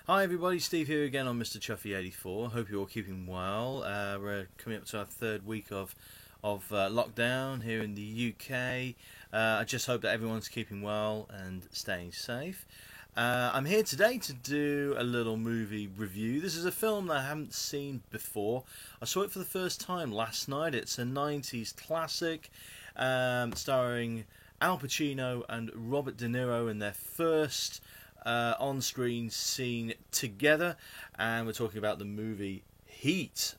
Hi everybody, Steve here again on Mr. Chuffy84. Hope you're all keeping well. We're coming up to our third week of lockdown here in the UK. I just hope that everyone's keeping well and staying safe. I'm here today to do a little movie review. This is a film that I haven't seen before. I saw it for the first time last night. It's a 90s classic starring Al Pacino and Robert De Niro in their first on-screen scene together, and we're talking about the movie Heat.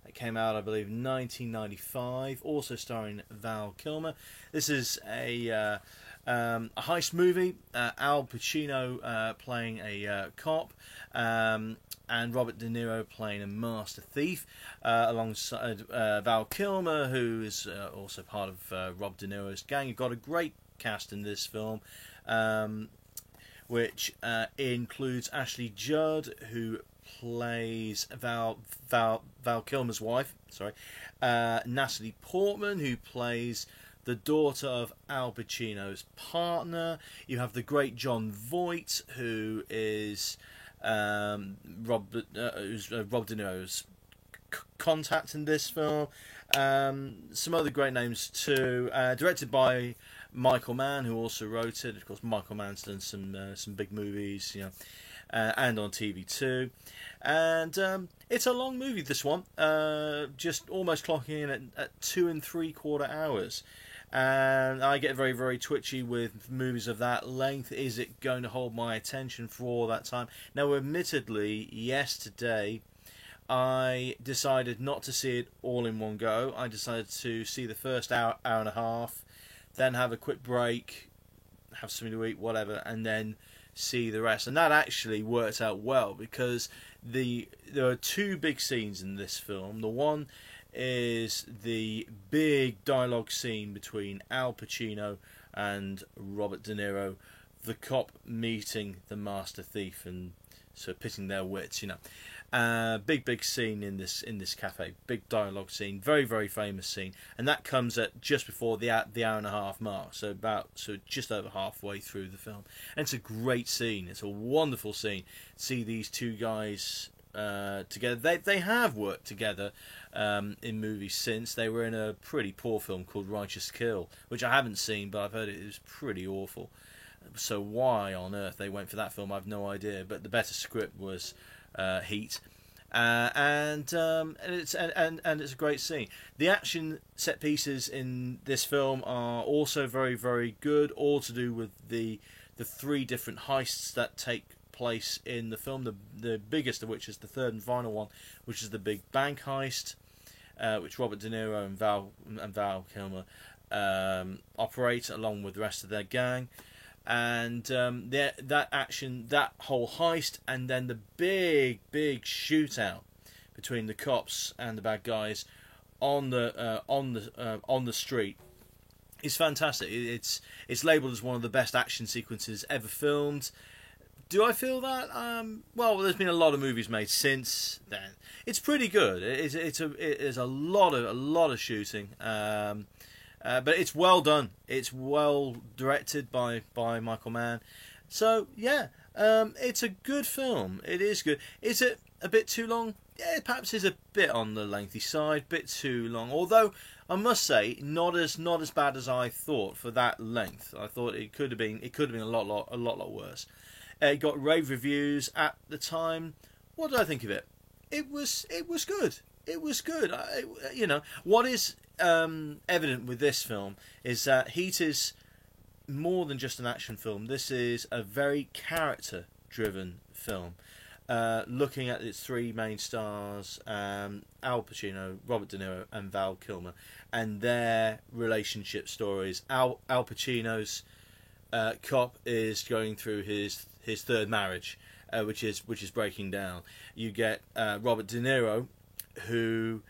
It came out, I believe, 1995, also starring Val Kilmer. This is a heist movie. Al Pacino playing a cop, and Robert De Niro playing a master thief, alongside Val Kilmer, who is also part of Rob De Niro's gang. You've got a great cast in this film, which includes Ashley Judd, who plays Val Kilmer's wife. Natalie Portman, who plays the daughter of Al Pacino's partner. You have the great Jon Voight, who is Rob De Niro's contact in this film. Some other great names too. Directed by Michael Mann, who also wrote it. Of course, Michael Mann's done some big movies, and on TV too. And it's a long movie, this one. Just almost clocking in at 2 3/4 hours. And I get very, very twitchy with movies of that length. Is it going to hold my attention for all that time? Now, admittedly, yesterday I decided not to see it all in one go. I decided to see the first hour and a half, then have a quick break, have something to eat, whatever, and then see the rest. And that actually worked out well, because there are two big scenes in this film. The one is the big dialogue scene between Al Pacino and Robert De Niro, the cop meeting the master thief, and so pitting their wits, big scene in this cafe, big dialogue scene, very, very famous scene, and that comes at just before the hour and a half mark, so just over halfway through the film. And it's a great scene. It's a wonderful scene. See these two guys together. They have worked together in movies since. They were in a pretty poor film called Righteous Kill, which I haven't seen, but I've heard it was pretty awful. So why on earth they went for that film, I've no idea. But the better script was Heat, and it's a great scene. The action set pieces in this film are also very, very good. All to do with the three different heists that take place in the film. The biggest of which is the third and final one, which is the big bank heist, which Robert De Niro and Val Kilmer operate along with the rest of their gang. And that action, that whole heist, and then the big shootout between the cops and the bad guys on the street is fantastic. It's labelled as one of the best action sequences ever filmed. Do I feel that? Well, there's been a lot of movies made since then. It's pretty good. It's a lot of shooting. But it's well done. It's well directed by Michael Mann. So yeah, it's a good film. It is good. Is it a bit too long? Yeah, perhaps it's a bit on the lengthy side, bit too long. Although I must say, not as bad as I thought for that length. I thought it could have been a lot worse. It got rave reviews at the time. What did I think of it? It was good. It was good. What is evident with this film is that Heat is more than just an action film. This is a very character-driven film. Looking at its three main stars, Al Pacino, Robert De Niro, and Val Kilmer, and their relationship stories. Al Pacino's cop is going through his third marriage, which is breaking down. You get Robert De Niro, who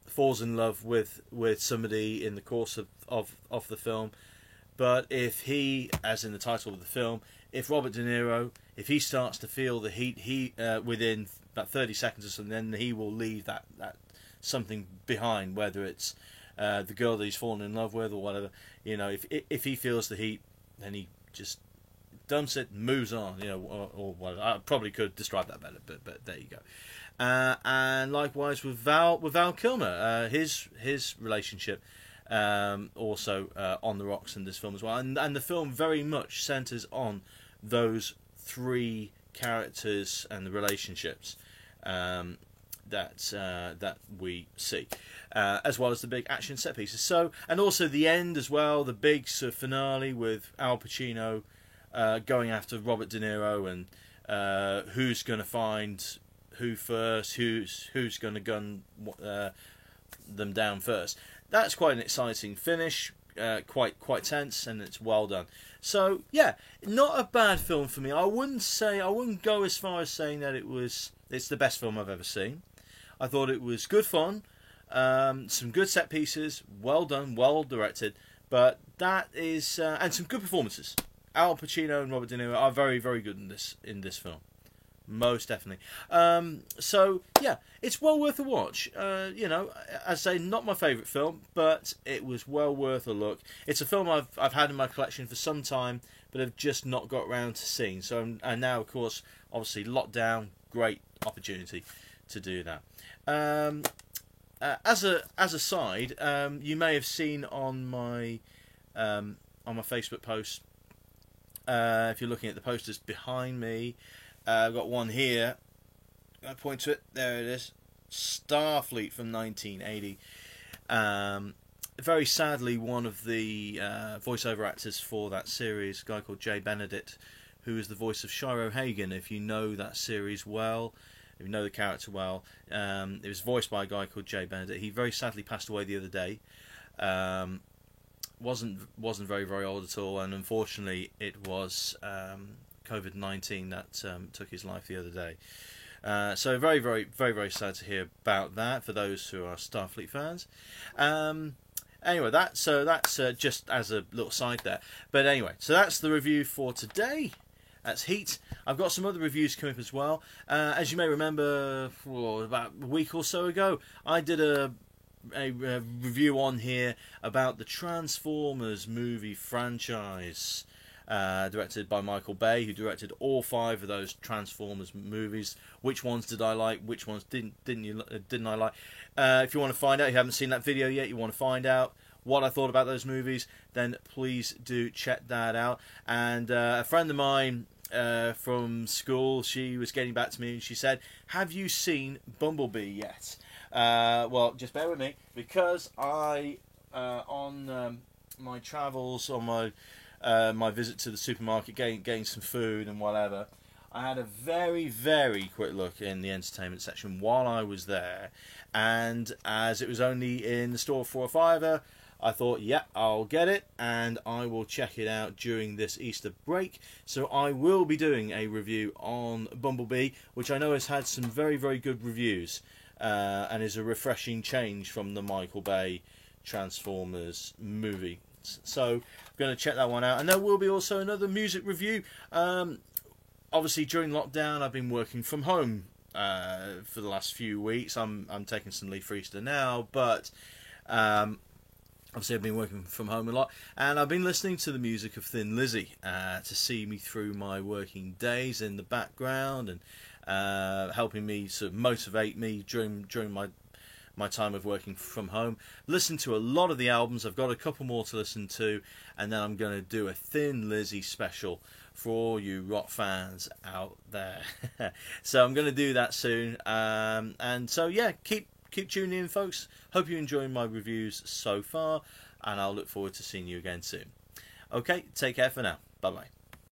falls in love with somebody in the course of the film, but if he, as in the title of the film, if Robert De Niro, if he starts to feel the heat, he within about 30 seconds or something, then he will leave that something behind, whether it's the girl that he's fallen in love with or whatever. If he feels the heat, then he just dumps it, moves on. Or well, I probably could describe that better, but there you go. And likewise with Val Kilmer, his relationship also on the rocks in this film as well, and the film very much centres on those three characters and the relationships that we see, as well as the big action set pieces. So, and also the end as well, the big sort of finale with Al Pacino going after Robert De Niro, and who's going to find who first, who's going to gun them down first. That's quite an exciting finish, quite tense, and it's well done. So yeah, not a bad film for me. I wouldn't go as far as saying that it's the best film I've ever seen. I thought it was good fun, some good set pieces, well done, well directed, but that is and some good performances. Al Pacino and Robert De Niro are very, very good in this film. Most definitely. So yeah, it's well worth a watch. As I say, not my favourite film, but it was well worth a look. It's a film I've had in my collection for some time, but have just not got round to seeing. So and now, of course, obviously lockdown, great opportunity to do that. As a side, you may have seen on my Facebook post, if you're looking at the posters behind me. I've got one here. I point to it. There it is. Starfleet from 1980. Very sadly, one of the voiceover actors for that series, a guy called Jay Benedict, who is the voice of Shiro Hagen. If you know that series well, if you know the character well, it was voiced by a guy called Jay Benedict. He very sadly passed away the other day. Wasn't very, very old at all, and unfortunately, it was COVID-19 that took his life the other day. So very, very, very, very sad to hear about that for those who are Starfleet fans. Anyway, that's just as a little side there. But anyway, so that's the review for today. That's Heat. I've got some other reviews coming up as well. As you may remember, about a week or so ago, I did a review on here about the Transformers movie franchise. Directed by Michael Bay, who directed all 5 of those Transformers movies. Which ones did I like? Which ones didn't I like? If you want to find out, if you haven't seen that video yet, you want to find out what I thought about those movies, then please do check that out. And a friend of mine from school, she was getting back to me and she said, "Have you seen Bumblebee yet?" Well, just bear with me, because I on my travels, on my visit to the supermarket, getting some food and whatever, I had a very, very quick look in the entertainment section while I was there, and as it was only in the store for a £5, I thought, yeah, I'll get it, and I will check it out during this Easter break. So I will be doing a review on Bumblebee, which I know has had some very, very good reviews, and is a refreshing change from the Michael Bay Transformers movie. So I'm going to check that one out, and there will be also another music review. Obviously, during lockdown, I've been working from home for the last few weeks. I'm taking some leave for Easter now, but obviously I've been working from home a lot, and I've been listening to the music of Thin Lizzy to see me through my working days in the background, and helping me sort of motivate me during my time of working from home. Listen to a lot of the albums. I've got a couple more to listen to, and then I'm going to do a Thin Lizzy special for all you rock fans out there. So I'm going to do that soon, and so yeah, keep tuning in, folks. Hope you're enjoying my reviews so far, and I'll look forward to seeing you again soon. Okay, take care for now. Bye bye.